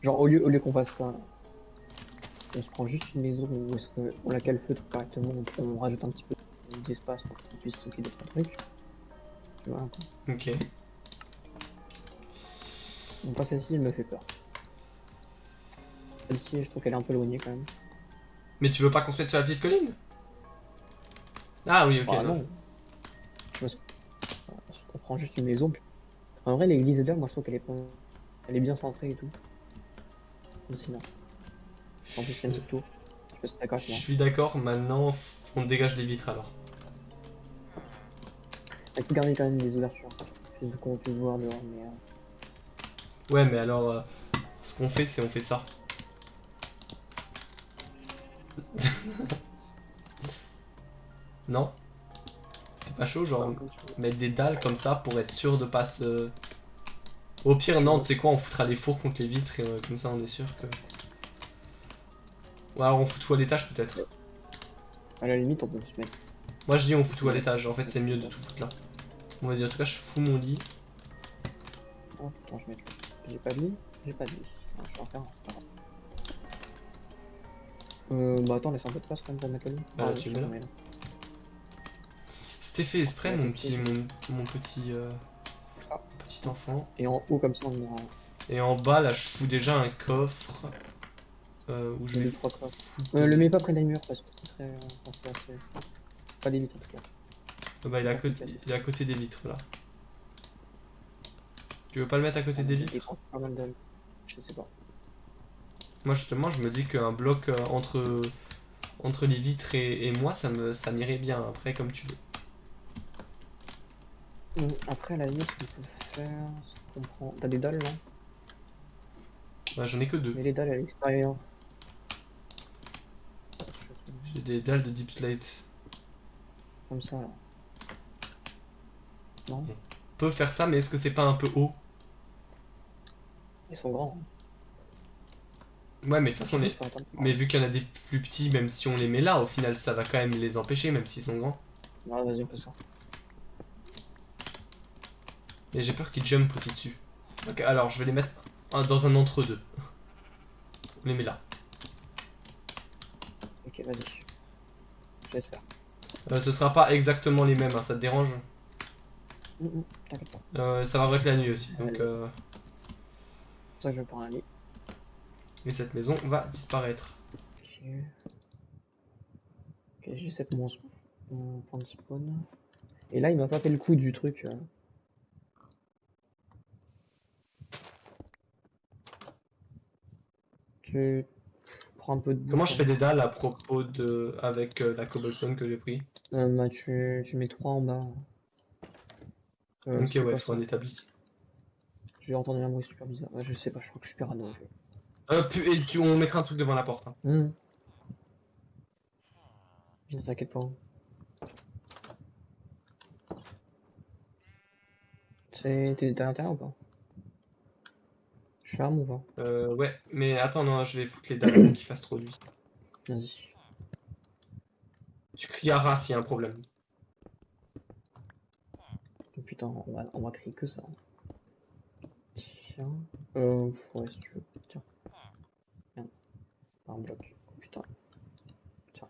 Genre au lieu qu'on fasse ça, on se prend juste une maison où on la cale feutre correctement, on rajoute un petit peu d'espace pour qu'on puisse stocker d'autres trucs. Tu vois, quoi. Ok. Donc pas celle-ci, elle me fait peur. Celle-ci, je trouve qu'elle est un peu éloignée quand même. Mais tu veux pas qu'on se mette sur la petite colline? Ah oui, ok, Ah non. non, tu vois, on prend juste une maison. En vrai, l'église est là, moi je trouve qu'elle est pas... Elle est bien centrée et tout. Mais c'est bien. En plus, il y a une petite tour. Je sais pas si t'es d'accord Je avec moi. suis d'accord, maintenant on dégage les vitres alors. Elle peut garder quand même des ouvertures. Juste qu'on puisse voir dehors, mais... Ouais, mais alors, ce qu'on fait, c'est on fait ça. Non? T'es pas chaud, genre comme tu veux. mettre des dalles comme ça pour être sûr de pas se. Au pire, non, tu sais quoi, on foutra les fours contre les vitres et comme ça on est sûr que. Ou alors on fout tout à l'étage peut-être. À la limite, on peut se mettre... Moi je dis on fout tout à Ouais. l'étage, en fait c'est mieux de tout foutre là. Bon vas-y, en tout cas je fous mon lit. Oh, attends, je mets... J'ai pas de lit. J'ai pas de lit. Non, je suis en faire, c'est pas grave. Bah attends, laisse un peu de place quand même pour mettre le lit. Bah Ah là oui, tu ça mets là. j'en ai là. C'était fait exprès Là, mon tes pieds, petit. je... Mon petit enfant. Et en haut comme ça, on aura Et en bas là je fous déjà un coffre où je vais 2-3 coffres. foutre. Le mets pas près des murs parce que c'est très... ça fait assez... Pas des vitres en tout cas. Bah il est, Pas efficace. il est à côté des vitres là. Tu veux pas le mettre à côté On a des déjà vitres? dépensé pas mal de... Je sais pas. Moi justement je me dis qu'un bloc entre les vitres et moi ça m'irait bien après comme tu veux. Après, à la limite, ce qu'on peut faire, c'est qu'on prend... T'as des dalles, non? Bah j'en ai que deux. Mais les dalles à l'extérieur. J'ai des dalles de deep slate. Comme ça, là. Non? On peut faire ça mais est-ce que c'est pas un peu haut? Ils sont grands. Hein. Ouais mais de toute façon Sinon, faut attendre. mais vu qu'il y en a des plus petits, même si on les met là, au final ça va quand même les empêcher même s'ils sont grands. Ouais, vas-y, on fait ça. Et j'ai peur qu'ils jump aussi dessus. Ok, alors je vais les mettre dans un entre-deux. On les met là. Ok, vas-y. Je laisse faire. Ce sera pas exactement les mêmes, hein, ça te dérange? T'inquiète pas. Ça va être la nuit aussi, donc Allez. C'est pour ça que je prends un lit. et cette maison va disparaître. Ok. Ok, j'ai 7 mon point de spawn. Et là, il m'a pas fait le coup du truc. Tu prends un peu de Comment bouffe. je Hein. fais des dalles à propos de avec la cobblestone que j'ai pris? Bah, tu mets 3 en bas. Ok C'était ouais, quoi faut ça? un établi. J'ai entendu un bruit super bizarre. Ouais, je sais pas, je crois que je suis parano. En fait. On mettra un truc devant la porte. Hein. Ne t'inquiète pas. Hein. T'es à l'intérieur ou pas? Je ferme ou pas? Ouais, mais attends, non, je vais foutre les dalles avant qu'il fasse trop nuit. Vas-y. Tu crieras s'il y a un problème. Oh, putain, on va créer que ça. Tiens. Ouais, si tu veux. Tiens. Viens. Un bloc. Oh, putain. Tiens.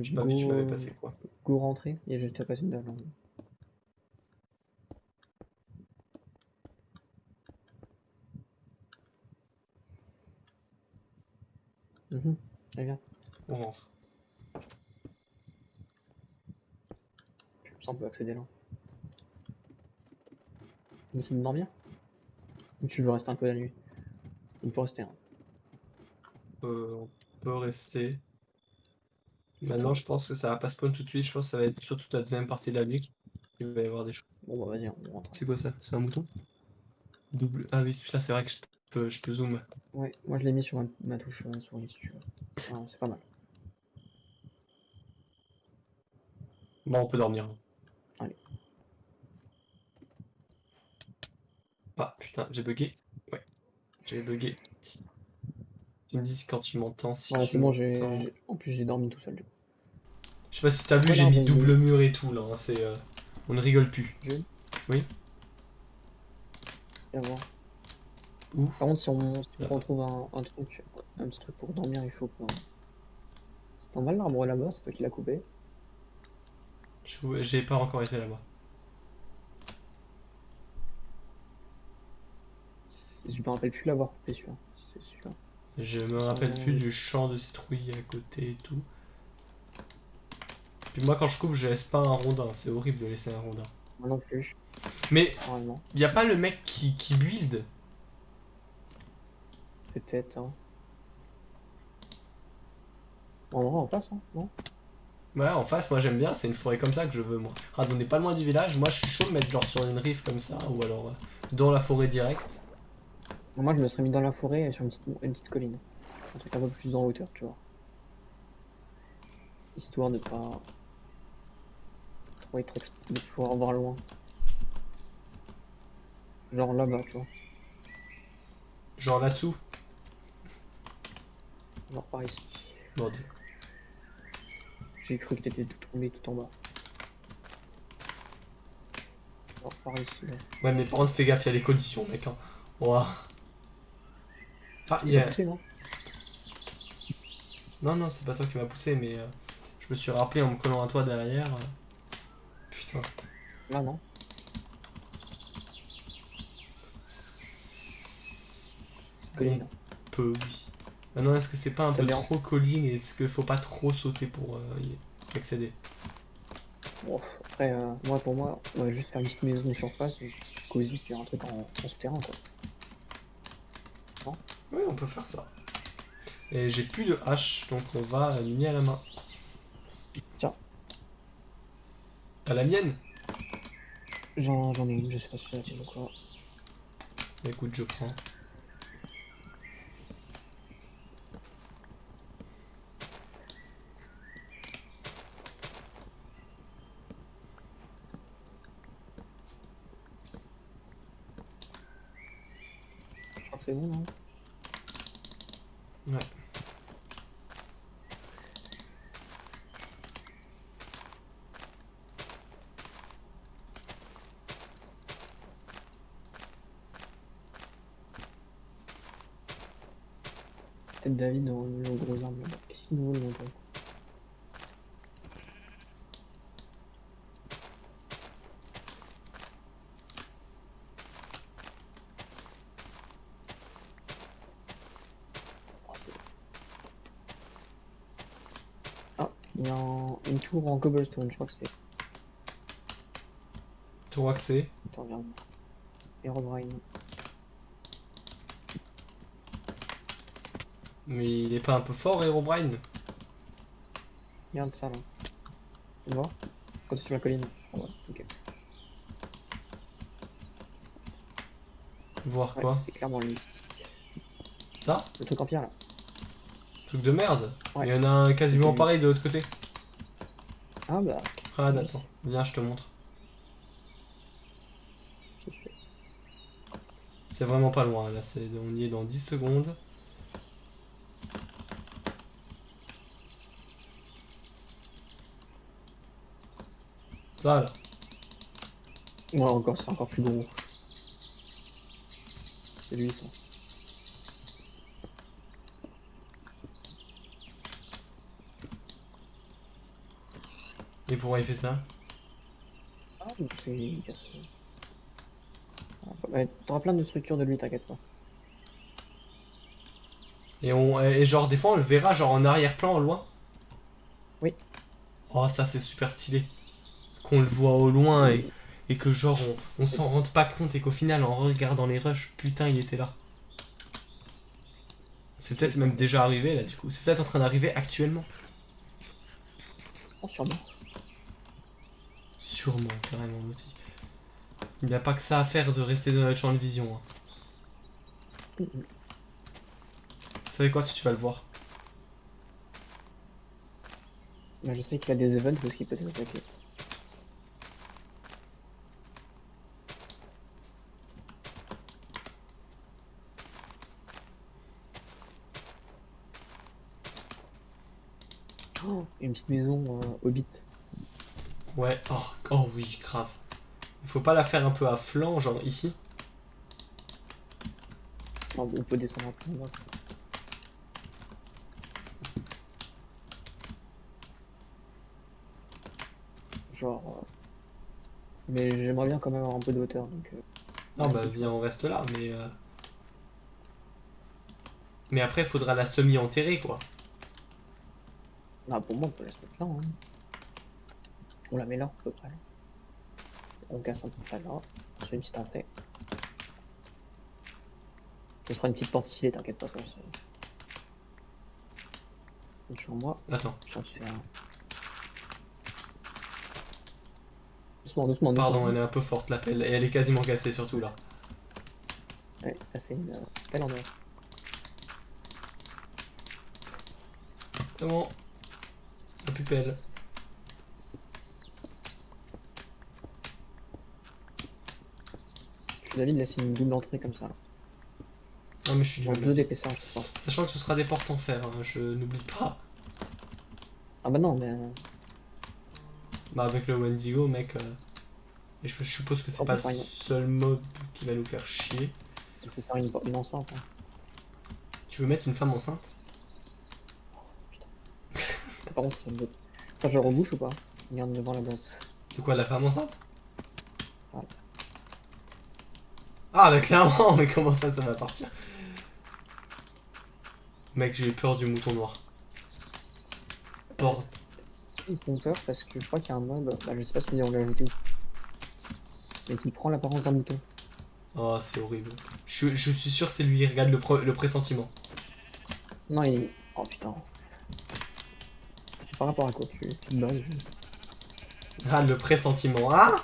J'ai pas vu, tu m'avais Go. passé quoi? Go rentrer. Et je te passe une dalle. Hein. Allez, viens. On rentre. Comme ça, on peut accéder là. On essaie de dormir? Ou tu veux rester un peu la nuit? On peut rester. Hein. On peut rester. Maintenant, Putain. je pense que ça va pas spawn tout de suite. Je pense que ça va être surtout la deuxième partie de la nuit qu'il va y avoir des choses. Bon, bah, vas-y, on rentre. C'est quoi ça? C'est un mouton? Double. Ah oui, putain, c'est vrai que je peux zoom. Ouais, moi je l'ai mis sur ma touche souris si tu veux. Ah, c'est pas mal. Bon, on peut dormir. Allez. Ah putain, j'ai bugué. Ouais, j'ai bugué. Tu me dis quand tu m'entends, si Ouais, tu c'est bon, m'entends. en plus j'ai dormi tout seul du coup. Je sais pas si t'as vu, Pourquoi j'ai mis l'arbre il est... double mur et tout là. Hein, on ne rigole plus. Jules? Oui. Et à voir. Où? Par contre, si on Là-bas. retrouve un petit truc pour dormir, il faut que. C'est pas mal l'arbre là-bas, c'est toi qui l'as coupé. J'ai pas encore été là-bas. Je me rappelle plus l'avoir coupé celui-là. C'est celui-là. Je me rappelle plus du champ de citrouilles à côté et tout. Puis moi, quand je coupe, je laisse pas un rondin. C'est horrible de laisser un rondin. Moi non plus, Mais normalement. y a pas le mec qui build? Peut-être, hein. En vrai, en face, hein, non? Ouais, en face, moi j'aime bien, c'est une forêt comme ça que je veux, moi. Ah, on n'est pas loin du village, moi je suis chaud de mettre genre sur une rive comme ça, ou alors dans la forêt directe. Moi, je me serais mis dans la forêt et sur une petite colline. Un truc un peu plus en hauteur, tu vois. Histoire de pas trop être de pouvoir voir loin. Genre là-bas, tu vois. Genre là-dessous. Genre par ici. Bordel. J'ai cru que t'étais tout tombé tout en bas. Genre par ici, là. Ouais, mais par contre, fais gaffe, il y a les collisions, mec. Hein. Ouah. Ah, Je il t'ai y pas a... poussé, non? Non, non, c'est pas toi qui m'as poussé, mais je me suis rappelé en me collant à toi derrière. Putain. Là, non. Cette On colline, là. peut, oui. Maintenant, est-ce que c'est pas un T'as peu bien. trop colline et est-ce qu'il faut pas trop sauter pour y accéder? Bon, après, moi, pour moi, on va juste faire une petite maison sur place et cosy, puis un truc en souterrain, quoi. Non? Oui, on peut faire ça. Et j'ai plus de hache, donc on va miner à la main. Tiens, À la mienne? j'en ai une, je sais pas si c'est la tienne ou quoi. Écoute, je prends. Je crois que c'est bon, non? Ouais. Peut-être David dans le gros arbre là-bas. Qu'est-ce qu'il nous vaut le montant? Oh, ah, il y a une tour en cobblestone, je crois que c'est. Tour accès. Attends, regarde. Herobrine. Mais il est pas un peu fort, Herobrine? Regarde ça là. Tu vois? Quand c'est sur la colline. Ah ouais, ok. Voir Ouais, quoi? c'est clairement lui. Ça? Le truc en pierre là. Truc de merde. Il Ouais, y en a un c'était quasiment lui. pareil de l'autre côté. Ah bah, Ah, c'est lui. attends. Viens, je te montre. Je fais. C'est vraiment pas loin, là. On y est dans 10 secondes. Ça, là. Ouais, encore, c'est encore plus gros. C'est lui ça. Et pourquoi il fait ça? Ah, donc c'est. Ouais, t'auras plein de structures de lui, t'inquiète pas. Et genre, des fois, on le verra, genre en arrière-plan, au loin. Oui, Oh, ça, c'est super stylé. Qu'on le voit au loin c'est. et que, genre, on s'en rende pas compte et qu'au final, en regardant les rushs, putain, il était là. C'est Tu peut-être même m'étonnes. déjà arrivé, là, du coup. C'est peut-être en train d'arriver actuellement. Oh, sûrement. Sûrement, carrément, Moti. Il n'y a pas que ça à faire de rester dans notre champ de vision. Hein. Mhm. Vous savez quoi, si tu vas le voir? Bah, je sais qu'il a des events parce qu'il peut être attaqué. Oh, et une petite maison Hobbit. Ouais, oh, oh oui, grave. Il faut pas la faire un peu à flanc, genre ici. on peut descendre un peu en bas. Genre. Mais j'aimerais bien quand même avoir un peu de hauteur, donc. Non, Ouais, bah si tu viens, vois. on reste là, mais. Mais après, faudra la semi-enterrer, quoi. Ah, pour moi, on peut la se mettre là, hein. On la met là, à peu près. On casse un peu près là. On se fait une petite entrée. Ce sera une petite porte stylée, t'inquiète pas, ça. Compte sur moi. Attends, Puis on se fait un. Doucement, doucement, doucement. pardon, elle est un peu forte, la pelle, et elle est quasiment cassée, surtout là. Ouais, là, c'est une pelle en or. C'est bon, la plus pelle. Je suis d'avis de laisser une double entrée comme ça. Non, mais je suis du Genre même deux avis. d'épaisseur, je pense. Sachant que ce sera des portes en fer, hein, je n'oublie pas. Ah bah non, mais. Bah, avec le Wendigo, mec. Et je suppose que c'est On pas peut le faire une, seul mob qui va nous faire chier. on peut faire une enceinte. Hein. Tu veux mettre une femme enceinte? Putain. Par contre, ça, je le rebouche ou pas? Regarde devant la base. De quoi, la femme enceinte? Voilà. Ah, bah clairement, mais comment ça va partir? Mec, j'ai peur du mouton noir. Bord. Ils font peur parce que je crois qu'il y a un mob, bah, je sais pas si on l'a ajouté ou pas, mais qui prend l'apparence d'un mouton. Oh, c'est horrible. Je suis sûr que c'est lui, regarde le pressentiment. Non, il. Oh putain. C'est par rapport à quoi tu te bases? Ah, le pressentiment. Ah!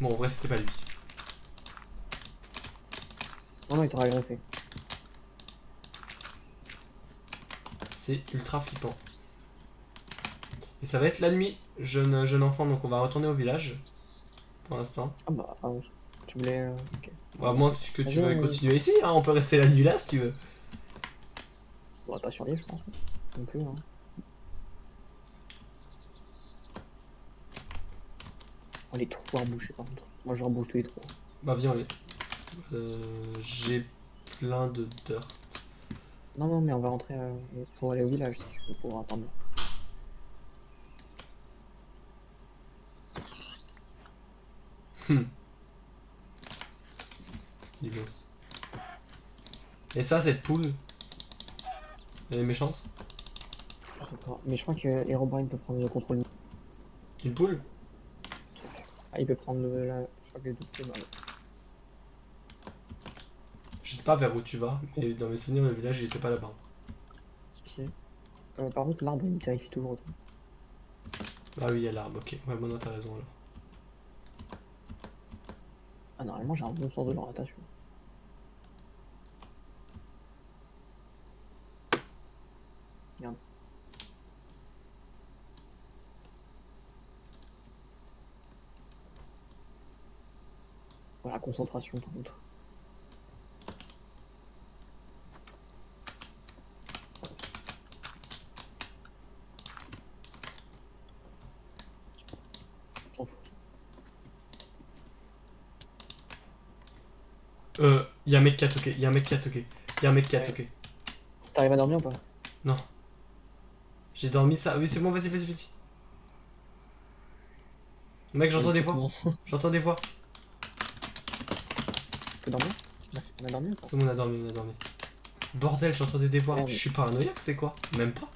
Bon, en vrai, c'était pas lui. Non, non, il t'aura agressé. C'est ultra flippant. Et ça va être la nuit, jeune enfant, donc on va retourner au village. Pour l'instant. Ah bah, ah, tu voulais. Ok. Ou à moins que tu Vas-y, veuilles continuer ici, hein, on peut rester la nuit là si tu veux. on va pas survivre, je pense. Non plus, hein. Oh, les trous à reboucher, par contre. Moi, je rebouche tous les trous. Bah viens, allez. J'ai plein de dirt. Non, non, mais on va rentrer. Faut aller au village si tu veux pour attendre. Hmm. Du boss. Et ça, cette poule, elle est méchante. Je sais pas. Mais je crois que Herobrine peut prendre le contrôle. Une poule? Ah, il peut prendre je crois que les deux pieds, bah, Je sais pas vers où tu vas, mais dans mes souvenirs, le village il était pas là-bas. si. Par contre, l'arbre, il me terrifie toujours autant. Ah oui, il y a l'arbre, ok. Ouais, bon, non, t'as raison alors. Ah, normalement, j'ai un bon sens de l'orientation. Regarde. Voilà, concentration, par contre. On s'en fout. Y'a un mec qui a toqué, y'a un mec qui a toqué, y'a un mec qui a Ouais. toqué. Si t'arrives à dormir ou pas? Non. J'ai dormi ça. Oui, c'est bon, vas-y, vas-y, vas-y. Mec, j'entends des voix. Typiquement. J'entends des voix. Tu peux dormir? On a dormi ou pas? C'est bon, on a dormi, on a dormi. Bordel, j'entendais des voix. Merde. Je suis paranoïaque, c'est quoi? Même pas.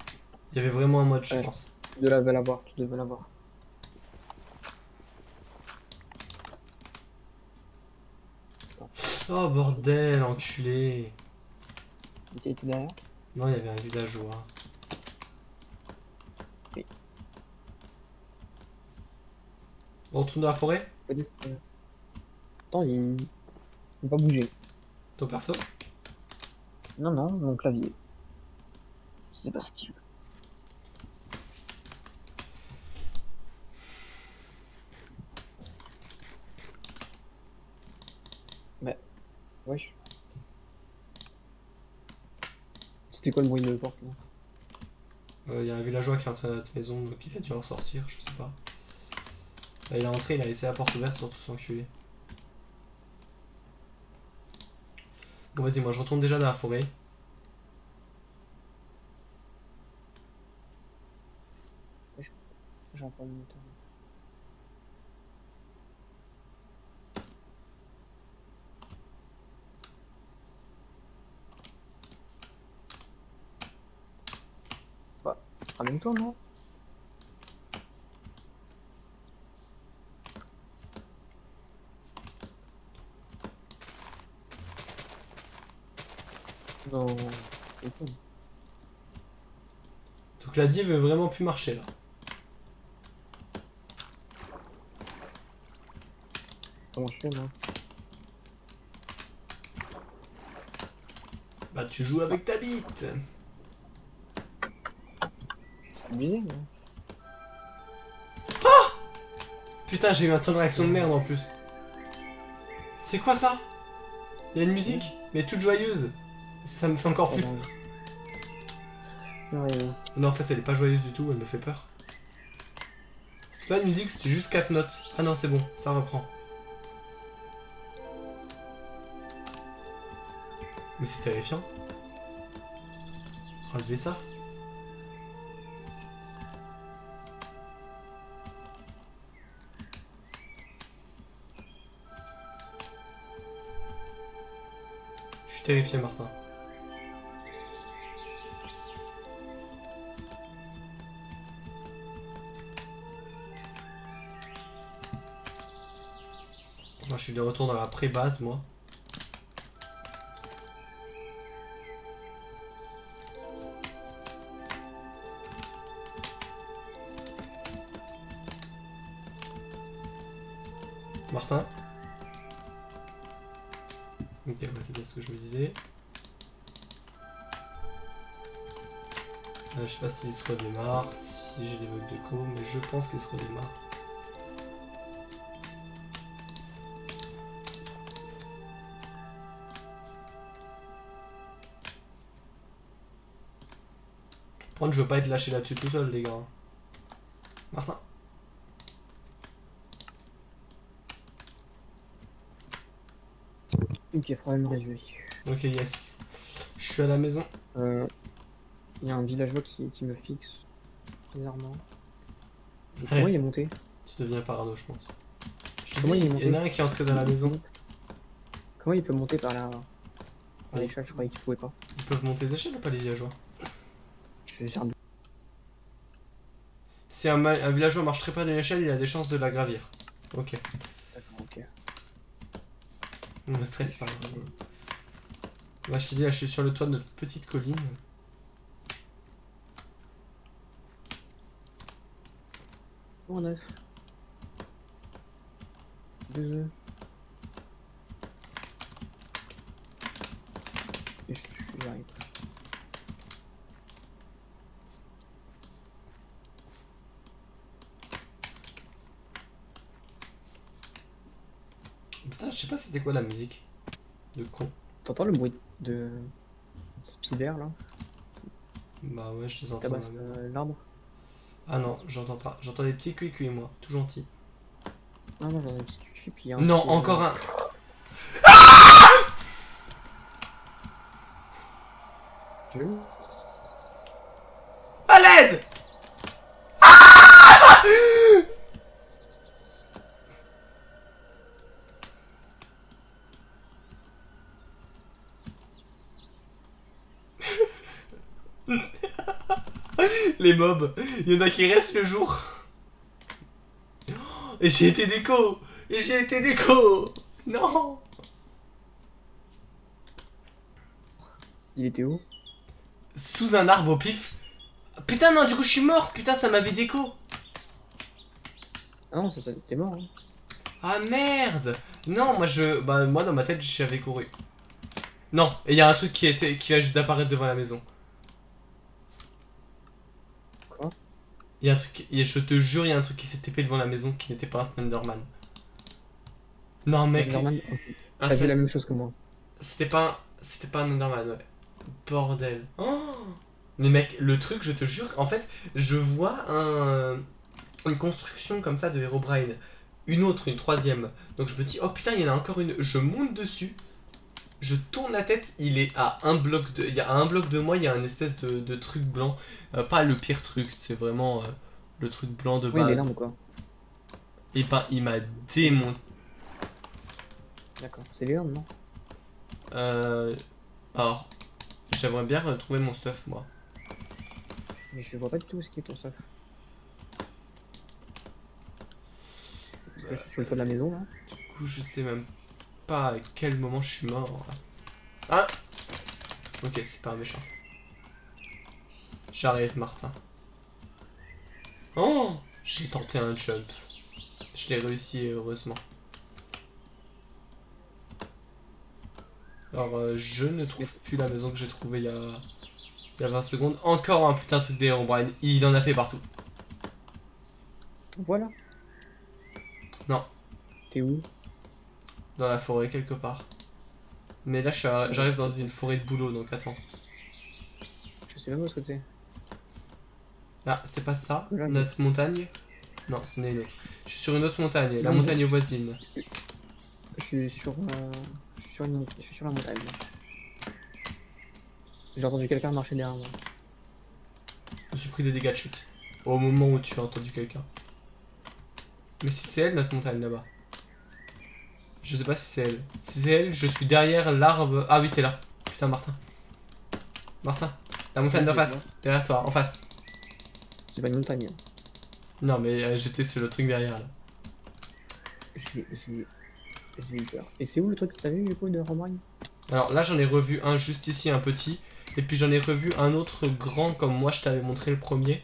Il y avait vraiment un mode, je Ouais, pense. tu devais l'avoir, tu devais l'avoir. Oh bordel, enculé. Il était derrière? Non, il y avait un villageois. Oui. On retourne dans la forêt? Faut dire que- Attends, il va pas bouger. Ton perso? Non, non, mon clavier. Je sais pas ce qu'il veut. Mais, wesh. C'était quoi le bruit de porte là? Il y a un villageois qui est entré dans notre maison, donc il a dû en sortir, je sais pas. Là, il est entré, il a laissé la porte ouverte, surtout s'enculer. Bon, vas-y, moi je retourne déjà dans la forêt. J'ai pas mon temps. Bah, ramène-toi, non? Non. C'est con. Donc la die veut vraiment plus marcher là. Comment je fais, moi? Bah tu joues avec ta bite. C'est abusé, mais. Putain, j'ai eu un temps de réaction de merde en plus. C'est quoi ça? Il y a une musique, mais toute joyeuse. Ça me fait encore plus. Ouais. Non, en fait, elle est pas joyeuse du tout, elle me fait peur. C'est pas une musique, c'était juste 4 notes. Ah non, c'est bon, ça reprend. Mais c'est terrifiant. Enlevez ça. Je suis terrifié, Martin. Moi, je suis de retour dans la pré-base, moi. Martin. Ok, bah c'est bien ce que je me disais. Je sais pas s'il se redémarre, si j'ai des bugs d'écho, mais je pense qu'il se redémarre. Par contre, je veux pas être lâché là-dessus tout seul, les gars. Martin. Ok, problème résolu. Ok, yes. Je suis à la maison. Il y a un villageois qui me fixe. Bizarrement. Arrête. Comment il est monté? Tu deviens parano, je pense. Je te Comment dis, il est il y en monté? a un qui est entré dans la maison. Comment il peut monter par là? Par Ouais. l'échelle, je croyais qu'il pouvait pas. Ils peuvent monter des échelles ou pas, les villageois? J'ai un doute. Si un villageois marche très près d'une échelle, il a des chances de la gravir. Ok. D'accord, ok. Ne me stresse pas. Moi, je te dis, là, je suis sur le toit de notre petite colline. Bon, 9. 2 œufs. Et j'arrive. Putain, je sais pas c'était quoi la musique. De con. T'entends le bruit de Spider là? Bah ouais, je te entends. Tabasse l'arbre? Ah non, j'entends pas. J'entends des petits cuicui, moi. Tout gentil. Ah non, j'en ai un petit cuit, puis il y a un Non, qui, encore un. Je- À l'aide! Les mobs, il y en a qui restent le jour. Et j'ai été déco. Et j'ai été déco. Non. Il était où? Sous un arbre au pif. Putain non, du coup je suis mort. Putain, ça m'avait déco. Ah non, t'es mort. Hein. Ah merde. Non, moi dans ma tête j'avais couru. Non, et il y a un truc qui va juste apparaître devant la maison. Quoi? Il y a un truc, je te jure, il y a un truc qui s'est TP devant la maison qui n'était pas un Slenderman. Non mec, Enderman, ok. un T'as vu Slen- la même chose que moi. c'était pas un Enderman, ouais. Bordel. Oh mais mec, le truc, je te jure, en fait, je vois une construction comme ça de Herobrine. Une autre, une troisième. Donc je me dis, oh putain, il y en a encore une. Je monte dessus. Je tourne la tête, il est à un bloc de. Il y a à un bloc de moi, il y a un espèce de truc blanc. Pas le pire truc, c'est vraiment le truc blanc de Oui, l'énorme base. quoi. Et ben il m'a C'est les- démonté. D'accord, c'est l'énorme, non? Euh, alors, j'aimerais bien retrouver mon stuff moi. Mais je vois pas du tout où ce qui est ton stuff. Parce que je suis sur le toit de la maison là. Du coup, je sais même pas à quel moment je suis mort. Ah. Ok, c'est pas un méchant. J'arrive, Martin. Oh, j'ai tenté un jump. Je l'ai réussi heureusement. Alors, je ne trouve plus la maison que j'ai trouvée il y a 20 secondes. Encore un putain de truc d'Herobrine. Il en a fait partout. T'en vois là? Non, T'es où? dans la forêt quelque part. Mais là, Ouais, j'arrive dans une forêt de bouleau, donc attends. je sais même pas où ce que c'est. Ah, c'est pas ça, Là, notre montagne? Non, ce n'est une autre. Je suis sur une autre montagne, la non, non, montagne voisine. je suis sur, je suis sur la montagne. J'ai entendu quelqu'un marcher derrière moi. Je me suis pris des dégâts de chute. Au moment où tu as entendu quelqu'un. Mais si c'est elle, notre montagne là-bas. Je sais pas si c'est elle. Si c'est elle, je suis derrière l'arbre. Ah oui, t'es là. Putain, Martin. Martin. La montagne d'en Je vois. face. Derrière toi, en face. C'est pas une montagne. Non, mais j'étais sur le truc derrière là. J'ai j'ai- j'ai eu peur. Et c'est où le truc que t'as vu du coup de Romagne? Alors là, j'en ai revu un juste ici, un petit. Et puis j'en ai revu un autre grand comme moi, je t'avais montré le premier.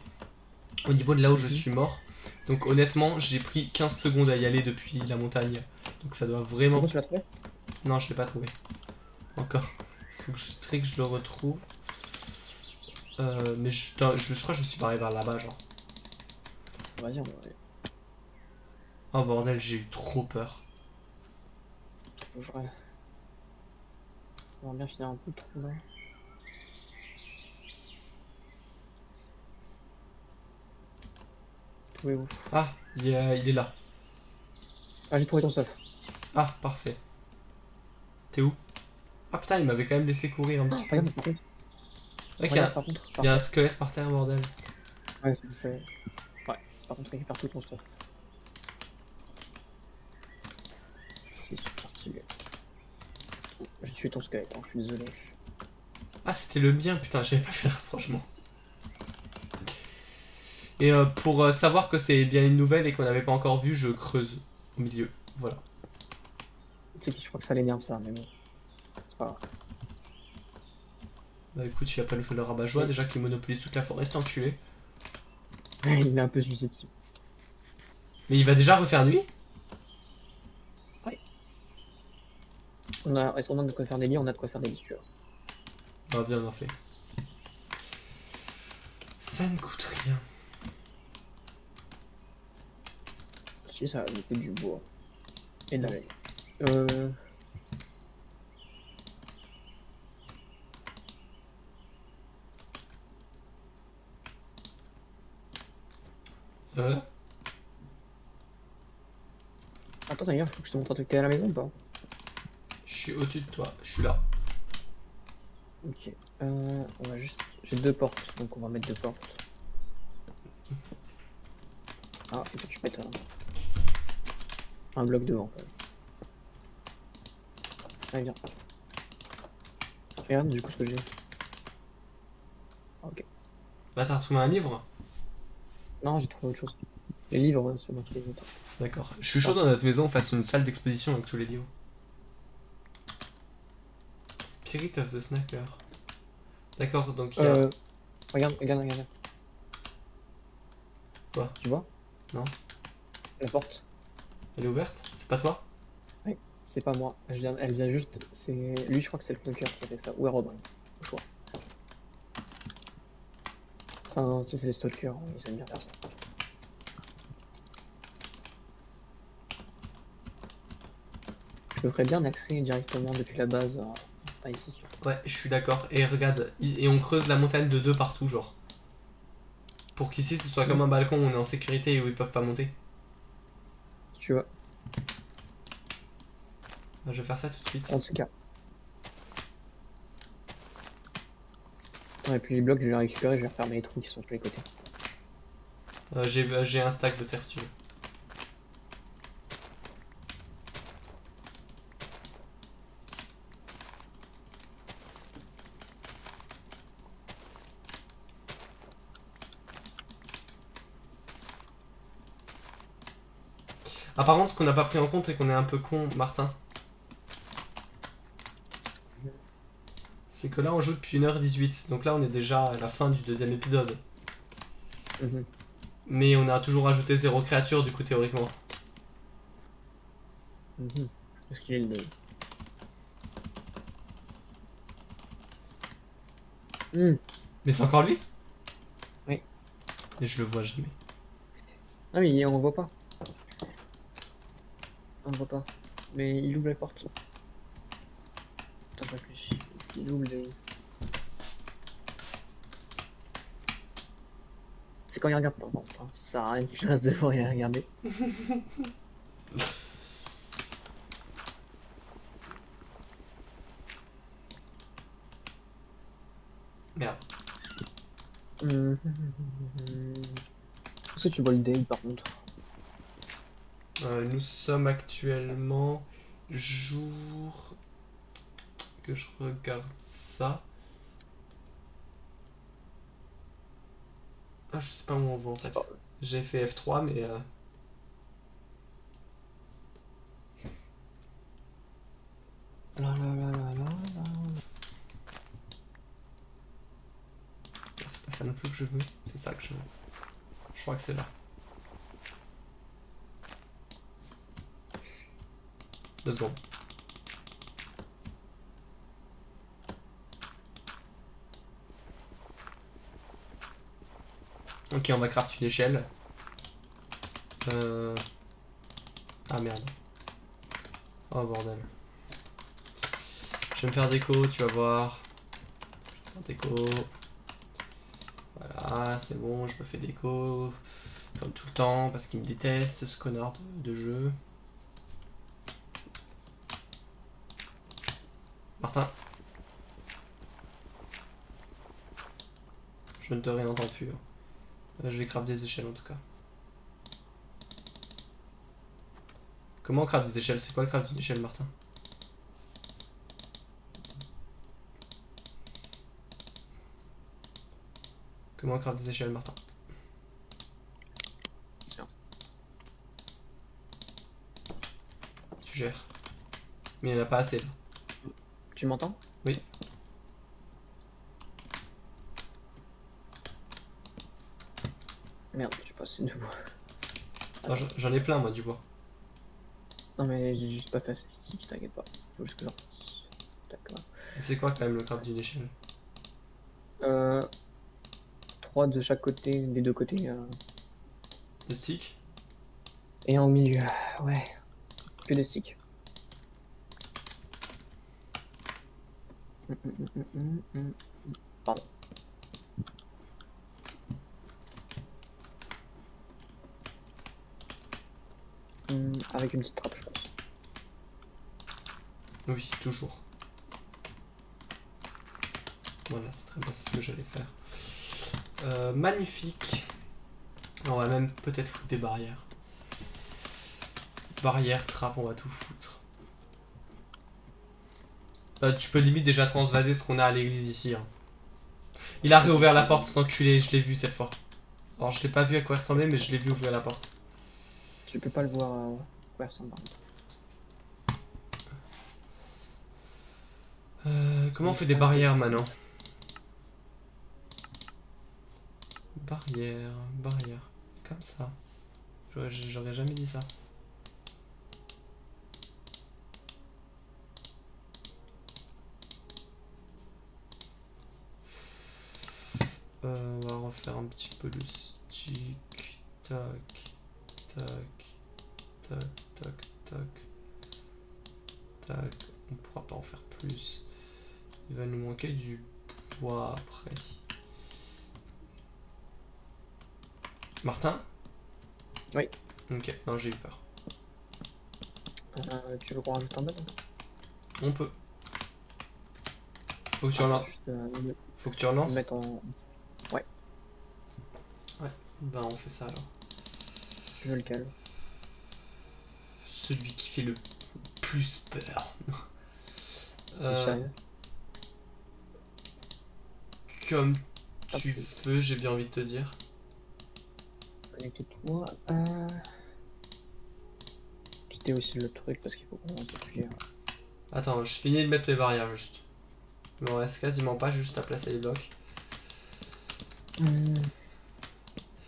Au niveau de là où je Mhm. suis mort. Donc honnêtement, j'ai pris 15 secondes à y aller depuis la montagne. Donc ça doit C'est vraiment. bon, tu l'as trouvé? Non, je l'ai pas trouvé. Encore. Faut que que je le retrouve. Mais je crois que je me suis barré vers là-bas, genre. Vas-y, on va aller. Oh bordel, j'ai eu trop peur. Faut que je rêve. J'aimerais bien finir un peu le trou là. Trouvé où? Ah, il est là. Ah, j'ai trouvé ton stuff. Ah, parfait. T'es où? Ah putain, il m'avait quand même laissé courir un petit Oh, peu. regarde par contre. Ok, Regarde par contre, il y par a un terre. squelette par terre, bordel. Ouais, ouais. Par contre, récupère tout ton stuff. C'est super stylé. J'ai tué ton squelette, hein, je suis désolé. Ah, c'était le mien, putain, j'avais pas fait le rapprochement. Et pour savoir que c'est bien une nouvelle et qu'on n'avait pas encore vu, je creuse au milieu. Voilà. Tu sais que je crois que ça l'énerve ça, mais bon. C'est pas grave. Bah écoute, il a pas nous fait le rabat-joie, déjà qu'il monopolise toute la forêt, cet enculé. Il est un peu susceptible. Mais il va déjà refaire nuit? Ouais. Est-ce qu'on a de quoi faire des lits? On a de quoi faire des lits, si tu veux. Ah, viens, on en fait. Ça ne coûte rien. Si, ça a du coup du bois. Et de la laine. Euh... Euh, Attends, d'ailleurs, faut que je te montre un truc. T'es à la maison ou pas? je suis au-dessus de toi, je suis là. Ok. On va juste. J'ai deux portes, donc on va mettre deux portes. Ah, il faut que je mette un bloc devant quand même. Allez, viens. Regarde du coup ce que j'ai. Ah, ok. Bah t'as retrouvé un livre? Non, j'ai trouvé autre chose. Les livres, c'est moi qui les ai. D'accord. Je suis chaud Ah, dans notre maison, on fasse une salle d'exposition avec tous les livres. Spirit of the Snacker. D'accord, donc il y a... regarde, regarde, regarde. Quoi? Tu vois? Non? La porte. Elle est ouverte? C'est pas toi? Oui, c'est pas moi. Elle vient juste. C'est lui, je crois que c'est le Knocker qui a fait ça. Ou Herobrine, au choix. Enfin, tu sais, c'est les stalkers, ils aiment bien faire ça. Je me ferais bien accès directement depuis la base à ici. Ouais, je suis d'accord. Et regarde, et on creuse la montagne de deux partout, genre. Pour qu'ici ce soit comme un balcon, on est en sécurité et où ils peuvent pas monter. Si tu veux, Bah, je vais faire ça tout de suite. en tout cas. Ouais, et puis les blocs, je vais les récupérer, je vais refermer les trous qui sont sur les côtés. J'ai un stack de terre, si tu veux. Ah, par contre, ce qu'on n'a pas pris en compte, c'est qu'on est un peu con, Martin. C'est que là, on joue depuis 1h18. Donc là, on est déjà à la fin du deuxième épisode. Mhm. Mais on a toujours ajouté 0 créature, du coup, théoriquement. Mhm. Est-ce qu'il est le... Hmm. Mais c'est encore lui. Oui. Et je le vois jamais. Ah, mais on le voit pas. On le voit pas. Mais il ouvre la porte. Attends, je réfléchis. Il ouvre les... C'est quand il regarde pas. Bon, enfin, ça sert à rien que je reste devant et à regarder. Merde. Mhm. Est-ce que tu vois le dé par contre? Nous sommes actuellement jour que je regarde ça. Ah, je sais pas où on va en C'est fait. pas... J'ai fait F3, mais La, la, la, la, la, la. c'est pas ça non plus que je veux. C'est ça que je veux. Je crois que c'est là. 2 secondes. Ok, on va craft une échelle. Ah merde. Oh bordel. Je vais me faire déco, tu vas voir. Je vais me faire déco. Voilà, c'est bon, je me fais déco. Comme tout le temps, parce qu'il me déteste, ce connard de jeu. Martin, je ne te réentends plus. Je vais craft des échelles en tout cas. Comment on craft des échelles? C'est quoi le craft d'une échelle, Martin? Comment on craft des échelles, Martin? Tiens. Tu gères. Mais il n'y en a pas assez là. Tu m'entends? Oui. Merde, je suis passé de voix. Non, Attends. j'en ai plein moi du bois. Non mais j'ai juste pas fait assez stick, t'inquiète pas. Faut juste que j'en fasse. D'accord. C'est quoi quand même le craft d'une échelle? Euh, 3 de chaque côté, des deux côtés. Le stick? Et en milieu. Ouais, que des sticks. Pardon. Avec une petite trappe, je pense. Oui, toujours. Voilà, c'est très bien, c'est ce que j'allais faire. Magnifique. On va même peut-être foutre des barrières. Barrières, trappes, on va tout foutre. Tu peux limite déjà transvaser ce qu'on a à l'église ici. Hein. Il a réouvert la porte, cet enculé, je l'ai vu cette fois. Alors je l'ai pas vu à quoi il ressemblait, mais je l'ai vu ouvrir la porte. Tu peux pas le voir quoi il ressemble par contre. Comment on C'est fait des pas barrières impossible. maintenant? Barrière, barrière. Comme ça. J'aurais jamais dit ça. On va refaire un petit peu le stick. Tac, tac, tac, tac, tac. Tac. On pourra pas en faire plus. Il va nous manquer du bois après. Martin? Oui. Ok, non, j'ai eu peur. Tu veux qu'on rajoute un bed? On peut. Faut que tu Attends, relances. juste Faut que tu On relances. va mettre en... Ben on fait ça alors. Je le calme. Celui qui fait le plus peur. C'est Euh, sérieux. comme Hop. tu veux, j'ai bien envie de te dire. Connecte-toi. Quitter aussi le truc parce qu'il faut qu'on appuie. Attends, je finis de mettre les barrières juste. Il m'en reste quasiment pas, juste à placer les blocs.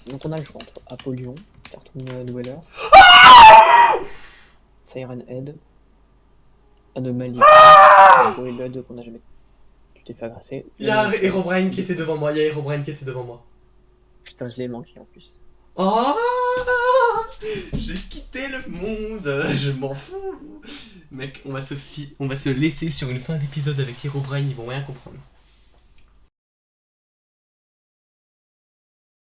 Donc on a le choix entre Apollyon, Cartoon Dweller, Siren Head, Anomaly, Blood qu'on a jamais. Tu t'es fait agresser. Il y a Herobrine qui était devant moi, il y a Herobrine qui était devant moi. Putain, je l'ai manqué en plus. Oh, j'ai quitté le monde, je m'en fous. Mec, on va se laisser sur une fin d'épisode avec Herobrine, ils vont rien comprendre.